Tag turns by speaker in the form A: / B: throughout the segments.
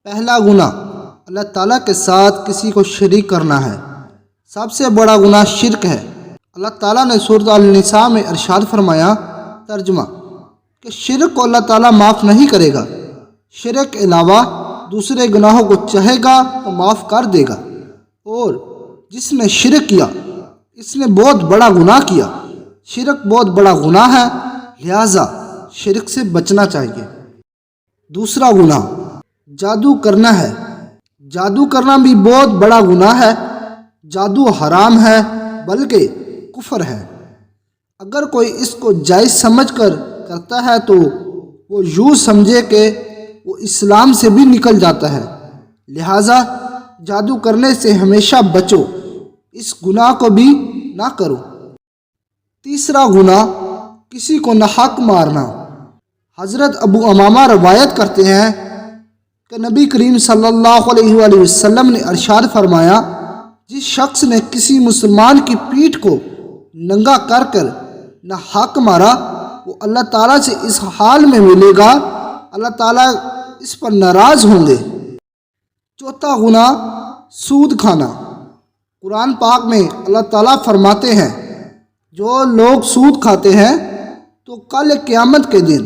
A: پہلا گناہ اللہ تعالیٰ کے ساتھ کسی کو شریک کرنا ہے۔ سب سے بڑا گناہ شرک ہے۔ اللہ تعالیٰ نے سورۃ النساء میں ارشاد فرمایا، ترجمہ، کہ شرک کو اللہ تعالیٰ معاف نہیں کرے گا، شرک کے علاوہ دوسرے گناہوں کو چاہے گا تو معاف کر دے گا، اور جس نے شرک کیا اس نے بہت بڑا گناہ کیا۔ شرک بہت بڑا گناہ ہے، لہٰذا شرک سے بچنا چاہیے۔ دوسرا گناہ جادو کرنا ہے۔ جادو کرنا بھی بہت بڑا گناہ ہے۔ جادو حرام ہے بلکہ کفر ہے۔ اگر کوئی اس کو جائز سمجھ کر کرتا ہے تو وہ یوں سمجھے کہ وہ اسلام سے بھی نکل جاتا ہے، لہٰذا جادو کرنے سے ہمیشہ بچو، اس گناہ کو بھی نہ کرو۔ تیسرا گناہ کسی کو ناحق مارنا۔ حضرت ابو امامہ روایت کرتے ہیں کہ نبی کریم صلی اللہ علیہ وآلہ وسلم نے ارشاد فرمایا، جس شخص نے کسی مسلمان کی پیٹھ کو ننگا کر کر ناحق مارا وہ اللہ تعالیٰ سے اس حال میں ملے گا، اللہ تعالیٰ اس پر ناراض ہوں گے۔ چوتھا گناہ سود کھانا۔ قرآن پاک میں اللہ تعالیٰ فرماتے ہیں، جو لوگ سود کھاتے ہیں تو کل قیامت کے دن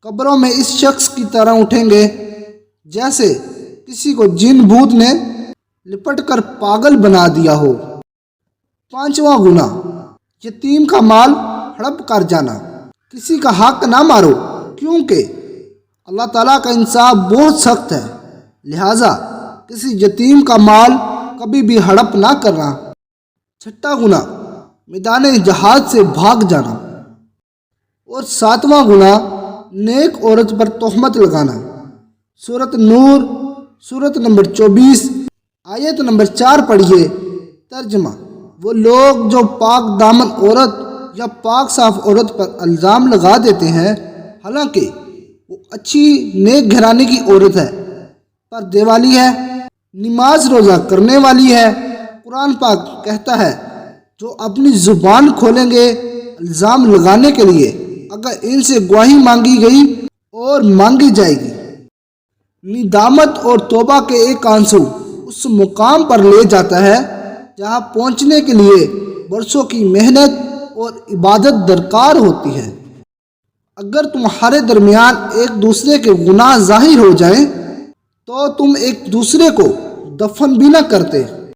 A: قبروں میں اس شخص کی طرح اٹھیں گے جیسے کسی کو جن بھوت نے لپٹ کر پاگل بنا دیا ہو۔ پانچواں گناہ یتیم کا مال ہڑپ کر جانا۔ کسی کا حق نہ مارو کیونکہ اللہ تعالیٰ کا انصاف بہت سخت ہے، لہٰذا کسی یتیم کا مال کبھی بھی ہڑپ نہ کرنا۔ چھٹا گناہ میدان جہاد سے بھاگ جانا۔ اور ساتواں گناہ نیک عورت پر تہمت لگانا۔ سورۃ نور سورۃ نمبر 24 آیت نمبر 4 پڑھیے۔ ترجمہ، وہ لوگ جو پاک دامن عورت یا پاک صاف عورت پر الزام لگا دیتے ہیں حالانکہ وہ اچھی نیک گھرانے کی عورت ہے، پردے والی ہے، نماز روزہ کرنے والی ہے۔ قرآن پاک کہتا ہے، جو اپنی زبان کھولیں گے الزام لگانے کے لیے اگر ان سے گواہی مانگی گئی اور مانگی جائے گی، ندامت اور توبہ کے ایک آنسو اس مقام پر لے جاتا ہے جہاں پہنچنے کے لیے برسوں کی محنت اور عبادت درکار ہوتی ہے۔ اگر تمہارے درمیان ایک دوسرے کے گناہ ظاہر ہو جائیں تو تم ایک دوسرے کو دفن بھی نہ کرتے۔